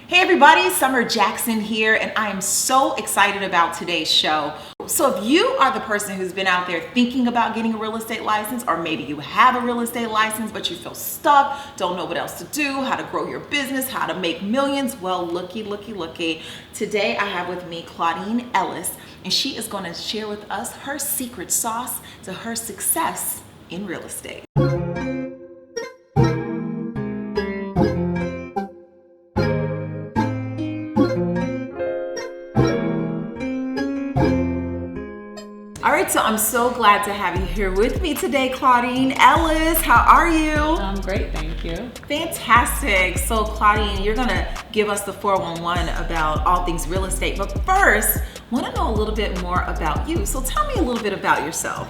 Hey everybody, Summer Jackson here, and I am so excited about today's show. So if you are the person who's been out there thinking about getting a real estate license, or maybe you have a real estate license but you feel stuck, don't know what else to do, how to grow your business, how to make millions, well, looky. Today I have with me Claudine Ellis, and she is going to share with us her secret sauce to her success in real estate. All right, so I'm so glad to have you here with me today, Claudine Ellis. How are you? I'm great, thank you. Fantastic. So Claudine, you're gonna give us the 411 about all things real estate, but first, I wanna know a little bit more about you. So tell me a little bit about yourself.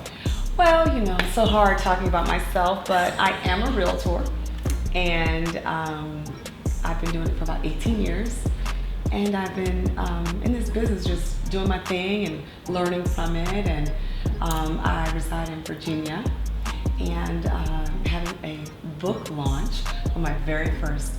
Well, it's so hard talking about myself, but I am a realtor, and I've been doing it for about 18 years. And I've been in this business just doing my thing and learning from it. And I reside in Virginia, and having a book launch for my very first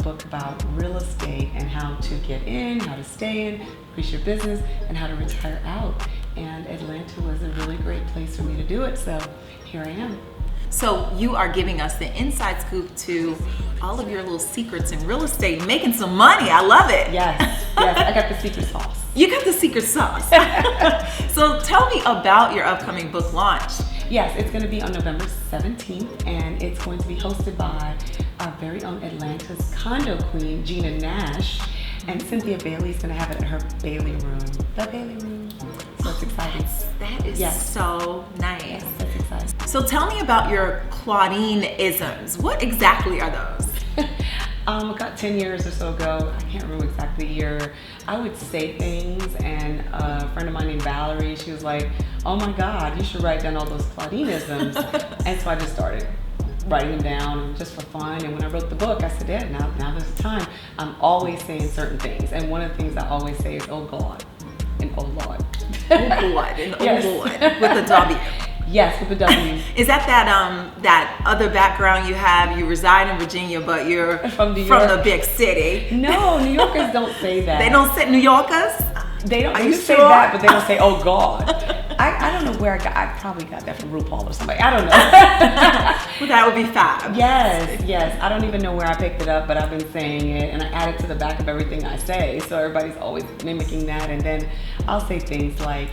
book about real estate and how to get in, how to stay in, increase your business, and how to retire out. And Atlanta was a really great place for me to do it, so here I am. So you are giving us the inside scoop to all of your little secrets in real estate, making some money. I love it. Yes, I got the secret sauce. You got the secret sauce. So tell me about your upcoming book launch. Yes, it's going to be on November 17th, and it's going to be hosted by our very own Atlanta's condo queen, Gina Nash, and Cynthia Bailey's going to have it at her Bailey room. The Bailey room. So it's exciting. That is so nice. Yes, that's exciting. So tell me about your Claudine-isms. What exactly are those? About 10 years or so ago, I can't remember exactly the year, I would say things, and a friend of mine named Valerie, she was like, oh my God, you should write down all those Claudine-isms. And so I just started writing them down just for fun. And when I wrote the book, I said, yeah, now there's time. I'm always saying certain things. And one of the things I always say is, oh God, and oh Lord. Oh Lord, and yes. Oh Lord, with a W. Yes, with the W. Is that other background you have? You reside in Virginia, but you're from the big city. No, New Yorkers don't say that. They don't say New Yorkers? They don't. Are They you say sure? that, but they don't say, "Oh God." I don't know where I probably got that from RuPaul or somebody. I don't know. Well, that would be fab. Yes. I don't even know where I picked it up, but I've been saying it, and I add it to the back of everything I say. So everybody's always mimicking that, and then I'll say things like,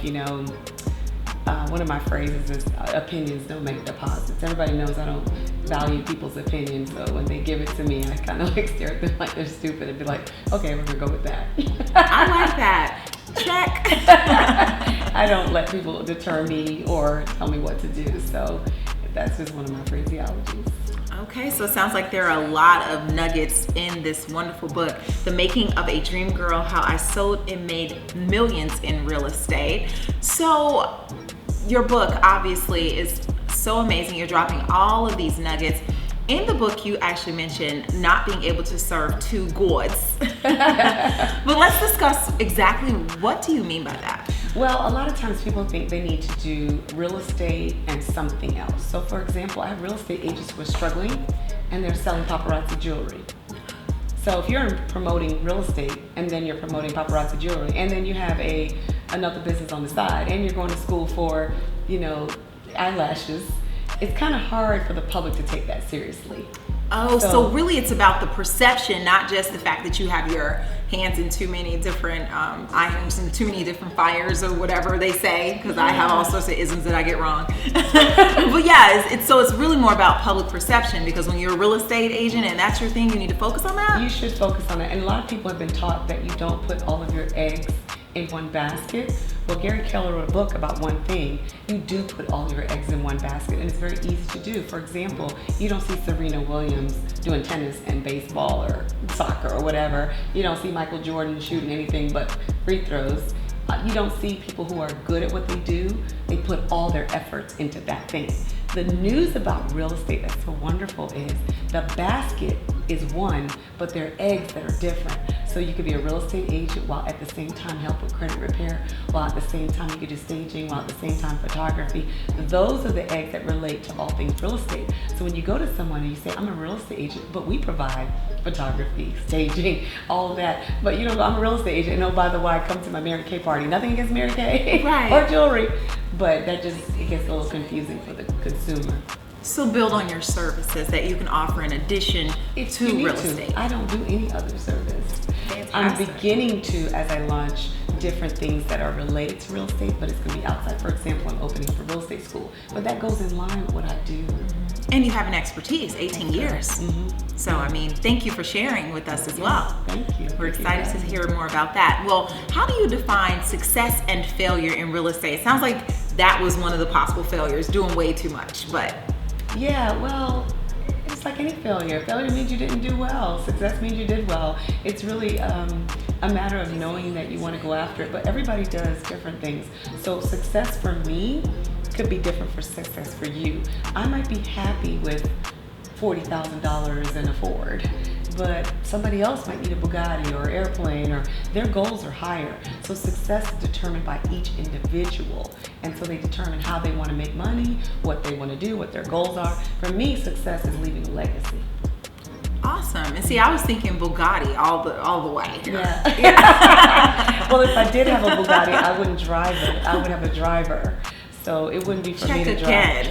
one of my phrases is opinions don't make deposits. Everybody knows I don't value people's opinions, so when they give it to me, I kind of stare at them like they're stupid and be like, okay, we're gonna go with that. I like that. Check. I don't let people deter me or tell me what to do, so that's just one of my phraseologies. Okay, so it sounds like there are a lot of nuggets in this wonderful book, The Making of a Dream Girl, How I Sold and Made Millions in Real Estate. So your book obviously is so amazing. You're dropping all of these nuggets. In the book, you actually mentioned not being able to serve two gods. But let's discuss exactly what do you mean by that? Well, a lot of times people think they need to do real estate and something else. So for example, I have real estate agents who are struggling and they're selling paparazzi jewelry. So if you're promoting real estate and then you're promoting paparazzi jewelry and then you have another business on the side and you're going to school for, eyelashes, it's kind of hard for the public to take that seriously. Oh, so really it's about the perception, not just the fact that you have your hands in too many different irons and too many different fires or whatever they say, because I have all sorts of isms that I get wrong. But yeah, it's really more about public perception, because when you're a real estate agent and that's your thing, you need to focus on that? You should focus on that. And a lot of people have been taught that you don't put all of your eggs in one basket. Well, Gary Keller wrote a book about one thing. You do put all your eggs in one basket, and it's very easy to do. For example, you don't see Serena Williams doing tennis and baseball or soccer or whatever. You don't see Michael Jordan shooting anything but free throws. You don't see people who are good at what they do. They put all their efforts into that thing. The news about real estate that's so wonderful is the basket is one, but there are eggs that are different. So you could be a real estate agent while at the same time help with credit repair, while at the same time you could do staging, while at the same time photography. Those are the eggs that relate to all things real estate. So when you go to someone and you say, I'm a real estate agent, but we provide photography, staging, all of that. But you know, I'm a real estate agent, and oh, by the way, I come to my Mary Kay party. Nothing against Mary Kay Right. or jewelry, but that just, it gets a little confusing for the consumer. So build on your services that you can offer in addition If to you need real to. estate. I don't do any other service. I'm Fantastic. beginning to, as I launch different things that are related to real estate, but it's going to be outside. For example, I'm opening for real estate school, but that goes in line with what I do. And you have an expertise, 18 years. So, I mean, thank you for sharing with us as well. Thank you. We're Thank you excited for to having me. hear more about that. Well, how do you define success and failure in real estate? It sounds like that was one of the possible failures, doing way too much, but. Yeah, well, it's like any failure. Failure means you didn't do well. Success means you did well. It's really a matter of knowing that you want to go after it, but everybody does different things. So success for me could be different for success for you. I might be happy with $40,000 in a Ford, but somebody else might need a Bugatti or airplane, or their goals are higher. So success is determined by each individual, and so they determine how they want to make money, what they want to do, what their goals are. For me, success is leaving a legacy. Awesome. And see, I was thinking Bugatti all the way. Yeah. Well, if I did have a Bugatti, I wouldn't drive it. I would have a driver. So it wouldn't be for me to drive.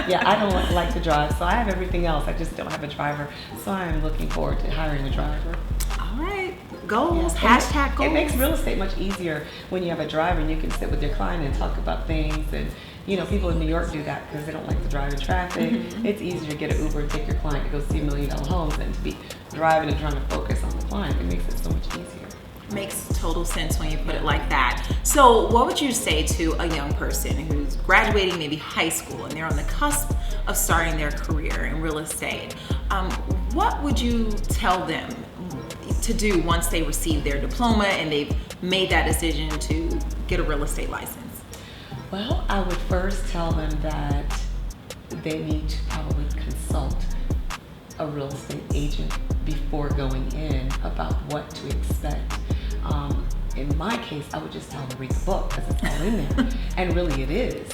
Yeah, I don't like to drive, so I have everything else. I just don't have a driver. So I am looking forward to hiring a driver. All right. Goals. Yeah. Hashtag goals. It makes real estate much easier when you have a driver and you can sit with your client and talk about things. And you know, people in New York do that because they don't like to drive in traffic. It's easier to get an Uber and take your client to go see $1 million homes than to be driving and trying to focus on the client. It makes it so much easier. Makes total sense when you put it like that. So what would you say to a young person who's graduating maybe high school and they're on the cusp of starting their career in real estate? What would you tell them to do once they receive their diploma and they've made that decision to get a real estate license? Well, I would first tell them that they need to probably consult a real estate agent before going in about what to expect. In my case, I would just tell them to read the book because it's all in there. And really it is.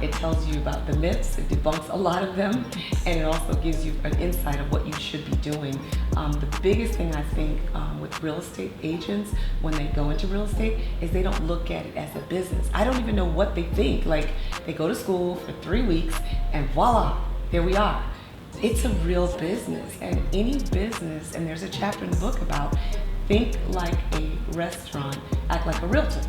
It tells you about the myths, it debunks a lot of them, and it also gives you an insight of what you should be doing. The biggest thing I think with real estate agents when they go into real estate is they don't look at it as a business. I don't even know what they think. Like, they go to school for 3 weeks and voila, there we are. It's a real business, and any business, and there's a chapter in the book about think like a restaurant, act like a realtor.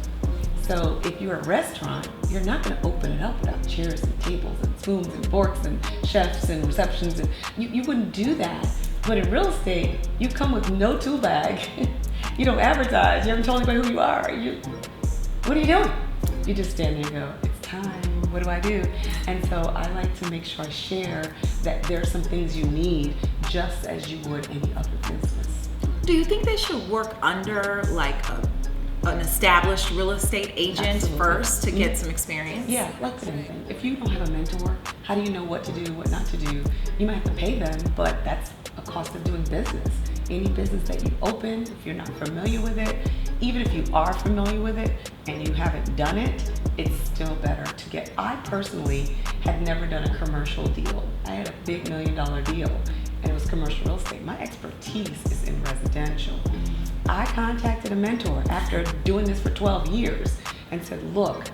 So if you're a restaurant, you're not going to open it up without chairs and tables and spoons and forks and chefs and receptions. And you wouldn't do that. But in real estate, you come with no tool bag. You don't advertise. You haven't told anybody who you are. What are you doing? You just stand there and go, it's time. What do I do? And so I like to make sure I share that there are some things you need just as you would any other business. Do you think they should work under like an established real estate agent Absolutely. first to get some experience? Yeah, like with anything. If you don't have a mentor, how do you know what to do, what not to do? You might have to pay them, but that's a cost of doing business. Any business that you open, if you're not familiar with it, even if you are familiar with it and you haven't done it, it's still better to get. I personally had never done a commercial deal. I had a big $1 million deal, and it was commercial real estate. My expertise is in residential. I contacted a mentor after doing this for 12 years and said, look,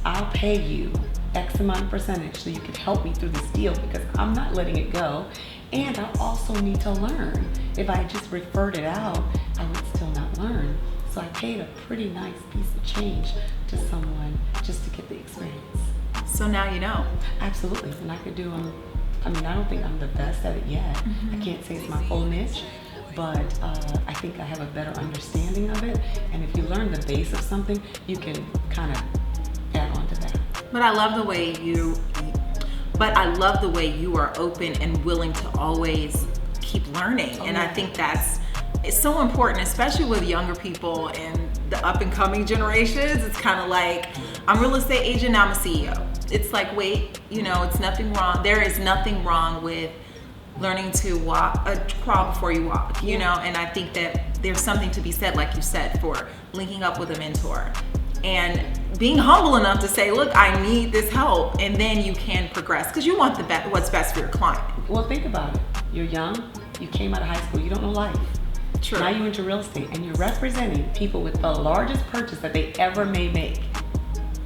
I'll pay you X amount of percentage so you can help me through this deal because I'm not letting it go. And I also need to learn. If I just referred it out, I would still not learn. So I paid a pretty nice piece of change to someone just to get the experience. So now you know. Absolutely, and I could do them. I mean, I don't think I'm the best at it yet. I can't say it's my full niche, but I think I have a better understanding of it. And if you learn the base of something, you can kind of add on to that. But I love the way you are open and willing to always keep learning. And I think it's so important, especially with younger people and the up and coming generations. It's kind of like, I'm a real estate agent, now I'm a CEO. it's like, wait, it's nothing wrong. There is nothing wrong with learning to crawl before you walk, and I think that there's something to be said, like you said, for linking up with a mentor and being humble enough to say, look, I need this help, and then you can progress because you want what's best for your client. Well, think about it. You're young, you came out of high school, you don't know life. True. Now you're into real estate and you're representing people with the largest purchase that they ever may make.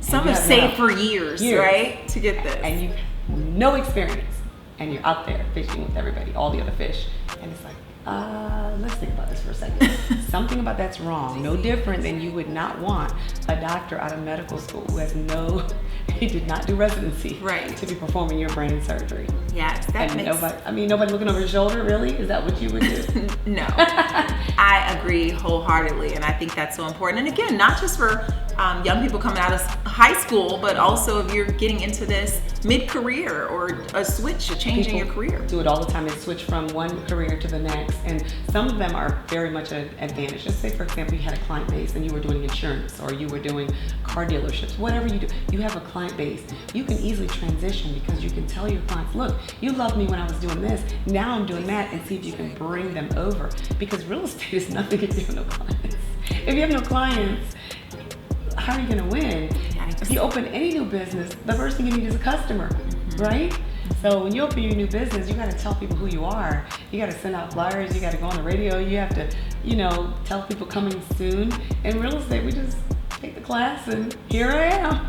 Some have saved for years, right, to get this. And you've no experience. And you're out there fishing with everybody, all the other fish. And it's like, let's think about this for a second. Something about that's wrong. No different than you would not want a doctor out of medical school who has he did not do residency, right, to be performing your brain surgery. Yes, nobody looking over your shoulder, really? Is that what you would do? No. I agree wholeheartedly, and I think that's so important. And again, not just for young people coming out of high school, but also if you're getting into this mid-career or a change in your career. Do it all the time. They switch from one career to the next, and some of them are very much an advantage. Just say, for example, you had a client base and you were doing insurance, or you were doing car dealerships, whatever you do, you have a client base. You can easily transition because you can tell your clients, look, you loved me when I was doing this, now I'm doing that, and see if you can bring them over. Because real estate is nothing if you have no clients. If you have no clients, how are you going to win? Yikes. If you open any new business, the first thing you need is a customer, right? So when you open your new business, you got to tell people who you are. You got to send out flyers. You got to go on the radio. You have to, tell people coming soon. In real estate, we just take the class and here I am.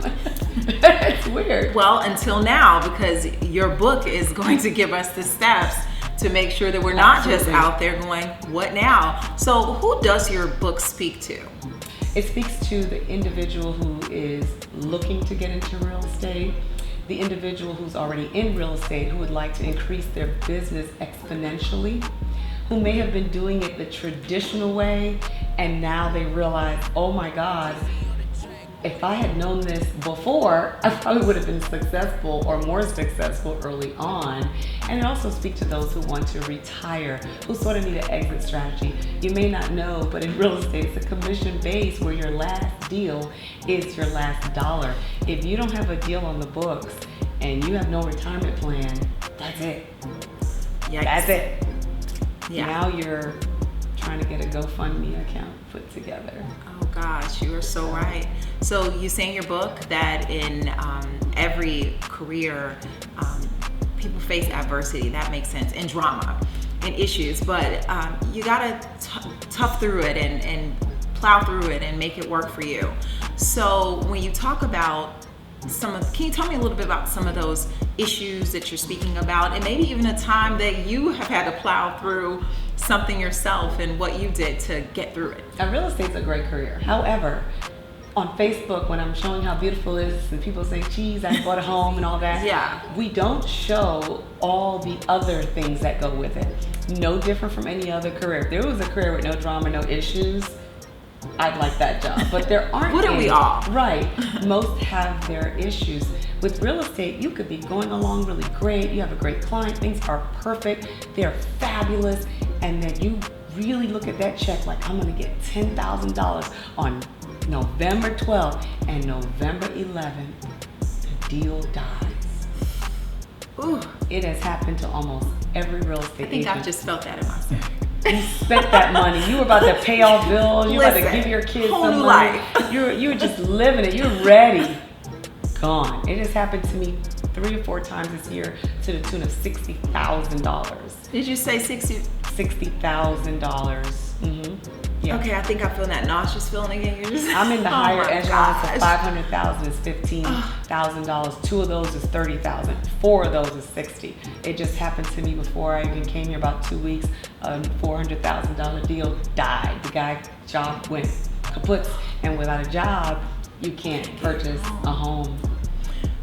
It's weird. Well, until now, because your book is going to give us the steps to make sure that we're not just out there going, what now? So who does your book speak to? It speaks to the individual who is looking to get into real estate, the individual who's already in real estate who would like to increase their business exponentially, who may have been doing it the traditional way and now they realize, oh my God, if I had known this before, I probably would have been successful or more successful early on. And it also speaks to those who want to retire, who sort of need an exit strategy. You may not know, but in real estate, it's a commission base where your last deal is your last dollar. If you don't have a deal on the books and you have no retirement plan, that's it. Yikes. That's it. Yeah. Now you're trying to get a GoFundMe account put together. Oh gosh, you are so right. So you say in your book that in every career, people face adversity. That makes sense, and drama and issues, but you gotta tough through it and plow through it and make it work for you. So when you talk about can you tell me a little bit about some of those issues that you're speaking about, and maybe even a time that you have had to plow through something yourself and what you did to get through it? Now, real estate's a great career. However, on Facebook, when I'm showing how beautiful it is and people say, geez, I bought a home and all that, yeah, we don't show all the other things that go with it. No different from any other career. If there was a career with no drama, no issues, I'd like that job, but there aren't. Wouldn't we all? Right. Most have their issues. With real estate, you could be going along really great. You have a great client. Things are perfect. They're fabulous. And then you really look at that check like, I'm going to get $10,000 on November 12th, and November 11th, the deal dies. Ooh. It has happened to almost every real estate agent. I just felt that in myself. You spent that money. You were about to pay off bills. You were about to give your kids whole some new money. life. You were just living it. You're ready. Gone. It has happened to me 3 or 4 times this year to the tune of $60,000. Did you say 60? $60,000. Mm-hmm. Yeah. Okay, I think I feel that nauseous feeling again. I'm in the higher echelons of gosh. $500,000 is $15,000. 2 of those is $30,000. 4 of those is $60,000. It just happened to me before I even came here, about 2 weeks. A $400,000 deal died. The guy's job went kaput, and without a job, you can't purchase a home.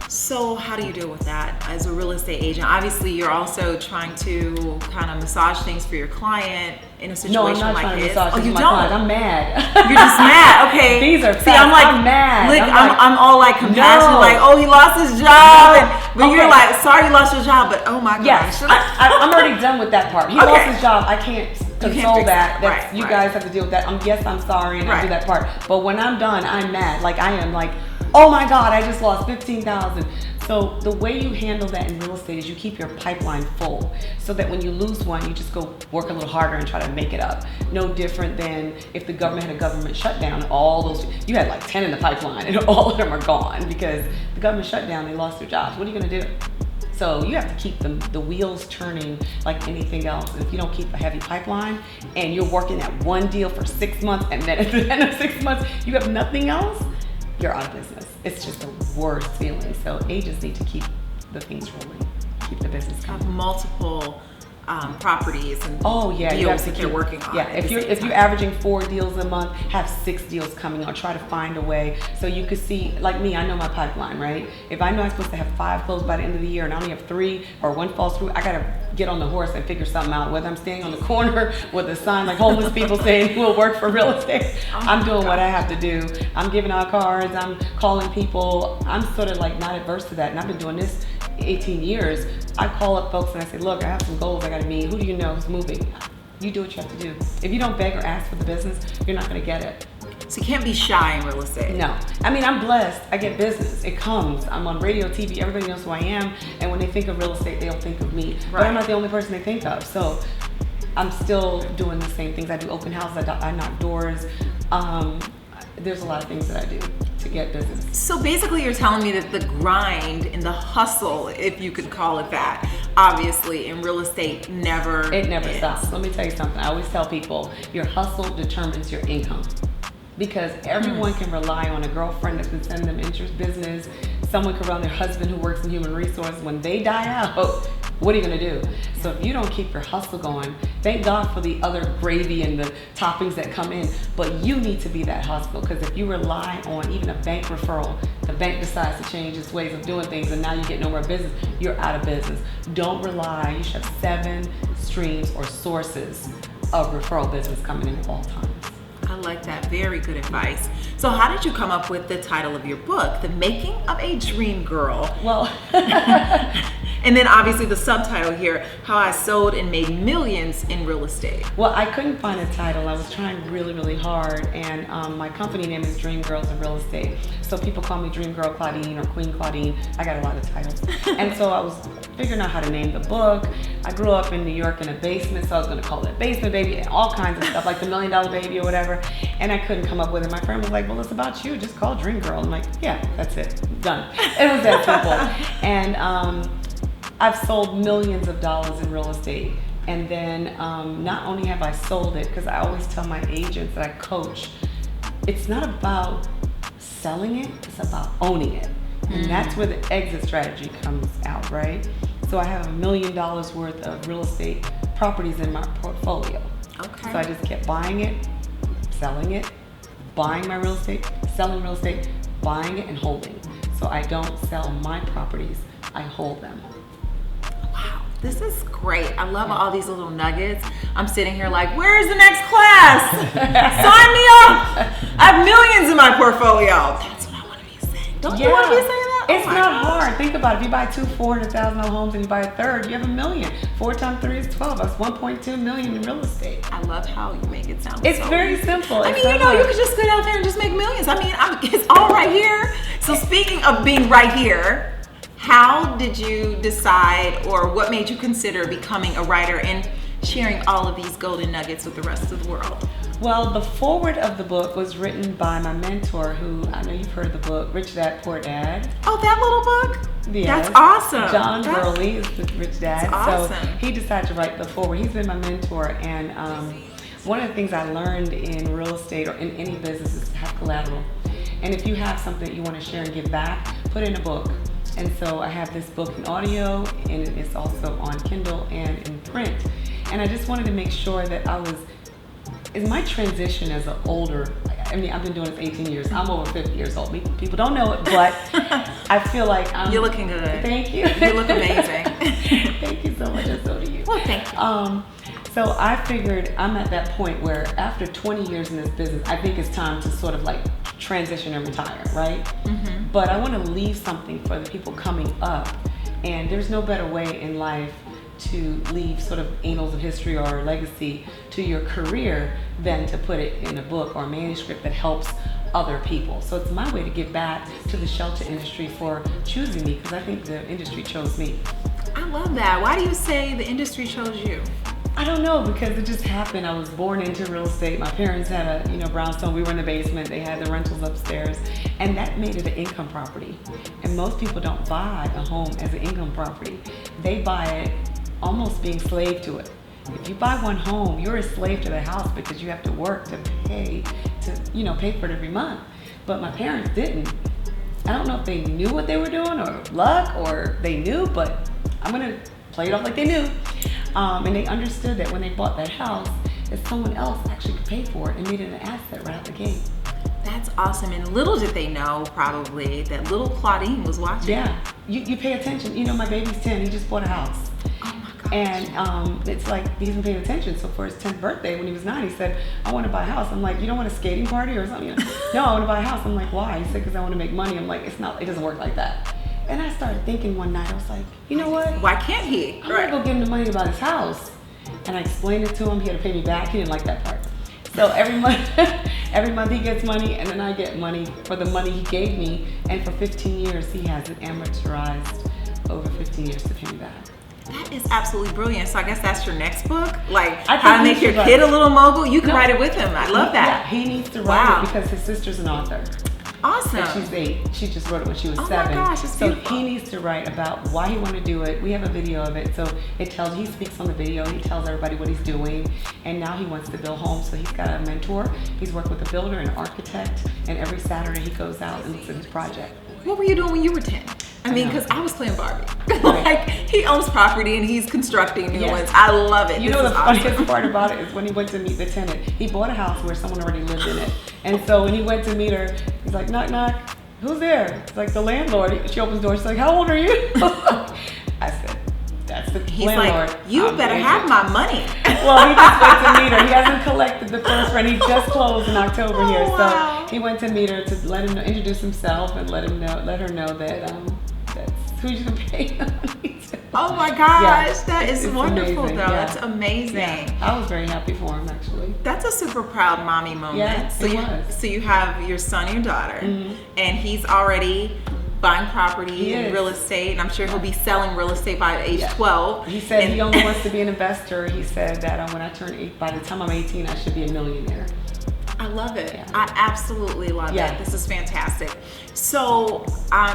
So how do you deal with that as a real estate agent? Obviously, you're also trying to kind of massage things for your client in a situation like this. No, I'm not trying to massage things for my don't. client. I'm mad. You're just mad. Okay. These are facts. See, I'm mad. Look, I'm all like compassionate, No. like, oh, he lost his job. No. But you're like, sorry you lost your job, but oh my gosh. Yes, I'm already done with that part. He lost his job. I can't control fix that. that. That's, you guys have to deal with that. Yes, I'm sorry, and I do that part. But when I'm done, I'm mad. Like, I am like, oh my God, I just lost $15,000. so the way you handle that in real estate is you keep your pipeline full so that when you lose one, you just go work a little harder and try to make it up. No different than if the government had a government shutdown, all those, you had like 10 in the pipeline and all of them are gone because the government shutdown, they lost their jobs. What are you gonna do? So you have to keep the wheels turning like anything else. And if you don't keep a heavy pipeline and you're working at one deal for 6 months and then at the end of 6 months, you have nothing else, you're out of business. It's just the worst feeling. So agents need to keep the things rolling, keep the business coming. Multiple properties and deals that you're working on. Yeah, if you're averaging 4 deals a month, have 6 deals coming on. Try to find a way so you could see. Like me, I know my pipeline, right? If I know I'm supposed to have 5 closed by the end of the year and I only have 3 or 1 falls through, I gotta get on the horse and figure something out. Whether I'm standing on the corner with a sign like homeless people saying we'll work for real estate, I'm doing what I have to do. I'm giving out cards. I'm calling people. I'm sort of like not adverse to that, and I've been doing this 18 years. I call up folks and I say, look, I have some goals I gotta meet. Who do you know who's moving? You do what you have to do. If you don't beg or ask for the business, you're not gonna get it. So you can't be shy in real estate. No. I mean, I'm blessed. I get business. It comes. I'm on radio, TV. Everybody knows who I am. And when they think of real estate, they'll think of me. Right. But I'm not the only person they think of. So I'm still doing the same things. I do open houses. I knock doors. There's a lot of things that I do to get business. So basically you're telling me that the grind and the hustle, if you could call it that, obviously in real estate never ends. Stops. Let me tell you something. I always tell people your hustle determines your income. Because everyone can rely on a girlfriend that can send them interest business. Someone can rely on their husband who works in human resources. When they die out, what are you gonna do? So if you don't keep your hustle going, thank God for the other gravy and the toppings that come in, but you need to be that hustle. Because if you rely on even a bank referral, the bank decides to change its ways of doing things and now you get no more business, you're out of business. Don't rely. You should have 7 streams or sources of referral business coming in at all times. I like that. Very good advice. So how did you come up with the title of your book, The Making of a Dream Girl? Well, and then obviously the subtitle here, How I Sold and Made Millions in Real Estate. Well, I couldn't find a title. I was trying really, really hard. And my company name is Dream Girls in Real Estate. So people call me Dream Girl Claudine or Queen Claudine. I got a lot of titles. And so I was figuring out how to name the book. I grew up in New York in a basement, so I was going to call it Basement Baby and all kinds of stuff, like the $1 Million Baby or whatever. And I couldn't come up with it. My friend was like, well, it's about you. Just call Dream Girl. I'm like, yeah, that's it. Done. It was that simple. And I've sold millions of dollars in real estate. And then not only have I sold it, because I always tell my agents that I coach, it's not about selling it, it's about owning it. And that's where the exit strategy comes out, right? So I have $1 million worth of real estate properties in my portfolio. Okay. So I just kept buying it, selling it, buying my real estate, selling real estate, buying it and holding. So I don't sell my properties, I hold them. Wow, this is great. I love all these little nuggets. I'm sitting here like, where's the next class? Sign me up. I have millions in my portfolio. That's what I want to be saying. Don't you want to be saying that? It's not hard. Think about it. If you buy 2 $400,000 homes and you buy a third, you have $1 million. 4 times 3 is 12. That's 1.2 million in real estate. I love how you make it sound. It's very simple. I mean, you could just get out there and just make millions. I mean, it's all right here. So speaking of being right here, how did you decide, or what made you consider becoming a writer and sharing all of these golden nuggets with the rest of the world? Well, the foreword of the book was written by my mentor, who, I know you've heard the book, Rich Dad, Poor Dad. Oh, that little book? Yes. That's awesome. John Burley is the Rich Dad. That's awesome. So he decided to write the foreword. He's been my mentor, and one of the things I learned in real estate or in any business is to have collateral. And if you have something that you want to share and give back, put it in a book. And so I have this book in audio, and it's also on Kindle and in print. And I just wanted to make sure that is my transition as an older, I mean, I've been doing this 18 years. I'm over 50 years old. People don't know it, but I feel like You're looking good. Thank you. You look amazing. Thank you so much, and so do you. Well, thank you. So I figured I'm at that point where after 20 years in this business, I think it's time to sort of like transition and retire, right? Mm-hmm. But I want to leave something for the people coming up. And there's no better way in life to leave sort of annals of history or legacy to your career than to put it in a book or a manuscript that helps other people. So it's my way to give back to the shelter industry for choosing me, because I think the industry chose me. I love that. Why do you say the industry chose you? I don't know, because it just happened. I was born into real estate. My parents had a, brownstone. We were in the basement. They had the rentals upstairs, and that made it an income property. And most people don't buy a home as an income property. They buy it almost being slave to it. If you buy one home, you're a slave to the house because you have to work to pay for it every month. But my parents didn't. I don't know if they knew what they were doing or luck or they knew, but I'm gonna play it off like they knew. And they understood that when they bought that house, that someone else actually could pay for it and made it an asset right out the gate. That's awesome. And little did they know, probably, that little Claudine was watching. Yeah, you pay attention. My baby's 10, he just bought a house. Oh my gosh. And it's like he's been paying attention. So for his 10th birthday, when he was 9, he said, I want to buy a house. I'm like, you don't want a skating party or something? No, I want to buy a house. I'm like, why? He said, because I want to make money. I'm like, it doesn't work like that. And I started thinking one night, I was like, you know what? Why can't he? I'm gonna go give him the money to buy his house. And I explained it to him. He had to pay me back. He didn't like that part. So every month he gets money, and then I get money for the money he gave me. And for 15 years, he has it amortized over 15 years to pay me back. That is absolutely brilliant. So I guess that's your next book? Like, I How to think Make he Your should Kid a write it. Little Mogul? You can No. write it with him. I love that. Yeah, he needs to write Wow. it because his sister's an author. Awesome. And she's 8. She just wrote it when she was Oh my 7. gosh, it's so beautiful. he needs to write about why he wanted to do it. We have a video of it, so he speaks on the video. He tells everybody what he's doing, and now he wants to build homes. So he's got a mentor. He's worked with a builder, an architect, and every Saturday he goes out and looks at his project. What were you doing when you were 10? I mean, know. because I was playing Barbie. Like, he owns property and he's constructing new Yes. ones. I love it. You This know the is awesome. funniest part about it is when he went to meet the tenant. He bought a house where someone already lived in it, and so when he went to meet her, he's like, knock knock. Who's there? It's like the landlord. She opens the door. She's like, how old are you? I said, that's the He's landlord. like, you better have my money. Well, he just went to meet her. He hasn't collected the first rent. He just closed in October here. Wow. So he went to meet her to let him know, introduce himself and let her know that that's who you can pay. Oh my gosh, Yeah, that is it's wonderful amazing, though. yeah. That's amazing. Yeah, I was very happy for him actually. That's a super proud mommy moment. Yeah, so it you was. so you have your son and your daughter, Mhm. and he's already buying property He and is. real estate, and I'm sure he'll be selling real estate by age Yeah. 12. He said And- he only wants to be an investor. He said that when I turn 8, by the time I'm 18, I should be a millionaire. I love it. Yeah. I absolutely love Yeah. it. This is fantastic. So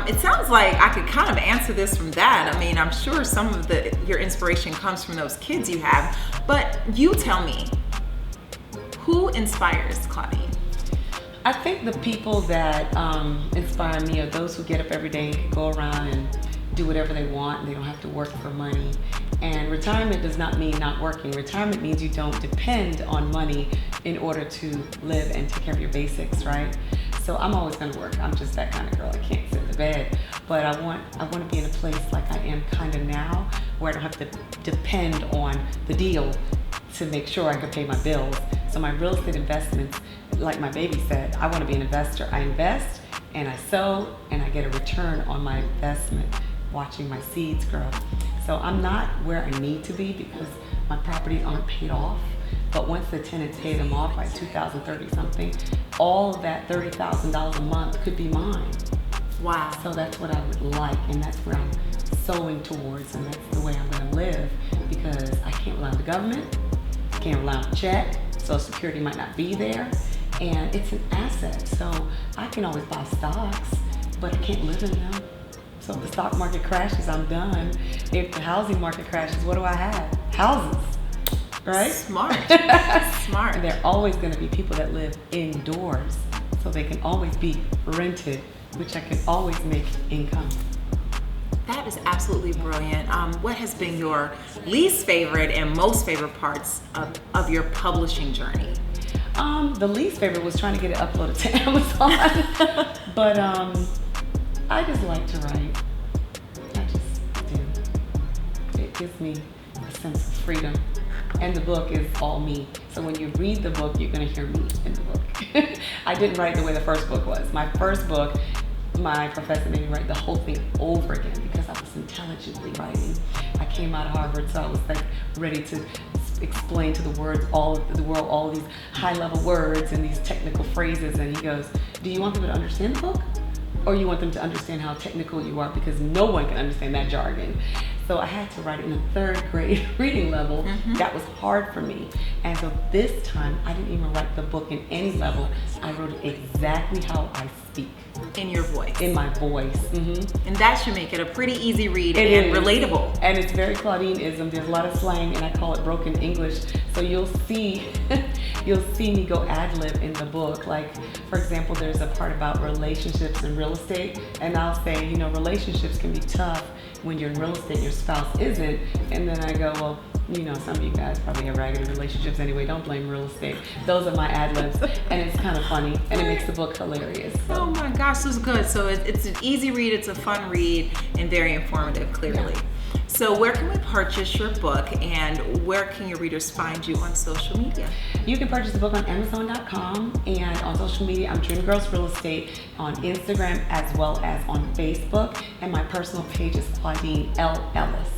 it sounds like I could kind of answer this from that. I mean, I'm sure some of your inspiration comes from those kids you have, but you tell me, who inspires Claudine? I think the people that inspire me are those who get up every day and can go around and do whatever they want, and they don't have to work for money. And retirement does not mean not working. Retirement means you don't depend on money in order to live and take care of your basics, right? So I'm always gonna work. I'm just that kind of girl. I can't sit in the bed. But I want to be in a place like I am kind of now, where I don't have to depend on the deal to make sure I can pay my bills. So my real estate investments, like my baby said, I want to be an investor. I invest and I sow and I get a return on my investment, watching my seeds grow. So I'm not where I need to be because my properties aren't paid off. But once the tenants pay them off by 2030 something, all of that $30,000 a month could be mine. Wow. So that's what I would like, and that's where I'm sowing towards, and that's the way I'm going to live, because I can't rely on the government, I can't rely on a check, Social Security might not be there, and it's an asset. So I can always buy stocks, but I can't live in them. So if the stock market crashes, I'm done. If the housing market crashes, what do I have? Houses, right? Smart. Smart. And there are always going to be people that live indoors, so they can always be rented, which I can always make income. That is absolutely brilliant. What has been your least favorite and most favorite parts of your publishing journey? The least favorite was trying to get it uploaded to Amazon, but I just like to write. I just do. It gives me a sense of freedom. And the book is all me. So when you read the book, you're gonna hear me in the book. I didn't write the way the first book was. My first book, my professor made me write the whole thing over again because I was intelligently writing. I came out of Harvard, so I was like ready to explain to the world all of these high-level words and these technical phrases. And he goes, Do you want them to understand the book? Or you want them to understand how technical you are, because no one can understand that jargon. So I had to write it in a 3rd grade reading level. That was hard for me. And so this time, I didn't even write the book in any level. I wrote it exactly how I speak. In your voice. In my voice. And that should make it a pretty easy read It and is. relatable. And it's very Claudine-ism. There's a lot of slang, and I call it broken English. So you'll see me go ad-lib in the book. Like, for example, there's a part about relationships and real estate, and I'll say, you know, relationships can be tough when you're in real estate, your spouse isn't. And then I go, well, you know, some of you guys probably have raggedy relationships anyway. Don't blame real estate. Those are my ad-libs, and it's kind of funny, and it makes the book hilarious. So. Oh my gosh, this is good. So it's an easy read, it's a fun read, and very informative, clearly. Yeah. So where can we purchase your book, and where can your readers find you on social media? You can purchase the book on Amazon.com, and on social media, I'm Dream Girls Real Estate on Instagram as well as on Facebook, and my personal page is Claudine Ellis.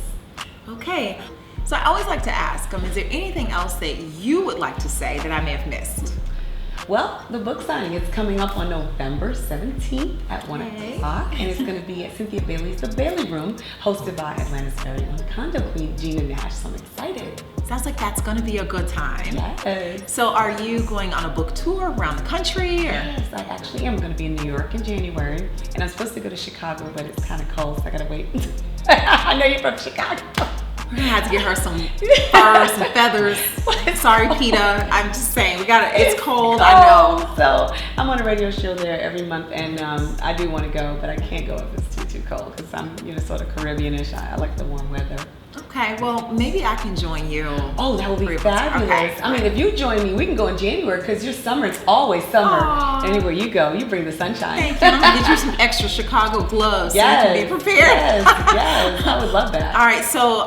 Okay, so I always like to ask, is there anything else that you would like to say that I may have missed? Well, the book signing is coming up on November 17th at 1 o'clock, and it's going to be at Cynthia Bailey's The Bailey Room, hosted by Atlanta's very own condo queen, Gina Nash. So I'm excited. Sounds like that's going to be a good time. Yes. So are you going on a book tour around the country? Or? Yes, I actually am going to be in New York in January, and I'm supposed to go to Chicago, but it's kind of cold, so I got to wait. I know you're from Chicago. We're gonna have to get her some fur, some feathers. Sorry, PETA. I'm just saying, it's cold, I know. So I'm on a radio show there every month, and I do want to go, but I can't go if it's too cold, because I'm, you know, sort of Caribbean-ish. I like the warm weather. Okay, well, maybe I can join you. Oh, that would be fabulous. Okay. I mean, if you join me, we can go in January, because your summer is always summer. Aww. Anywhere you go, you bring the sunshine. Thank you. I'm gonna get you some extra Chicago gloves so you can be prepared. Yes, I would love that. All right, so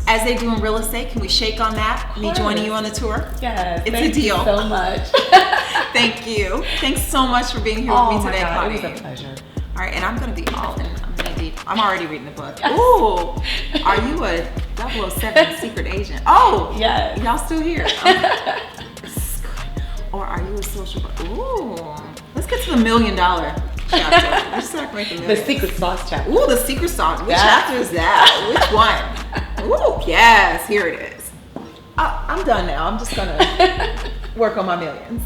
as they do in real estate, can we shake on that? Me joining you on the tour? Yes, it's thank a deal. You so much. Thank you. Thanks so much for being here with me today, Claudine. It was a pleasure. All right, and I'm gonna be all in. I'm already reading the book. Ooh, are you a 007 secret agent? Oh, yes. Y'all still here? Okay. Or are you a social? Ooh, let's get to the $1 million chapter. Let's start making the secret sauce chapter. Ooh, the secret sauce. Which chapter is that? Which one? Ooh, yes, here it is. I'm done now. I'm just gonna work on my millions.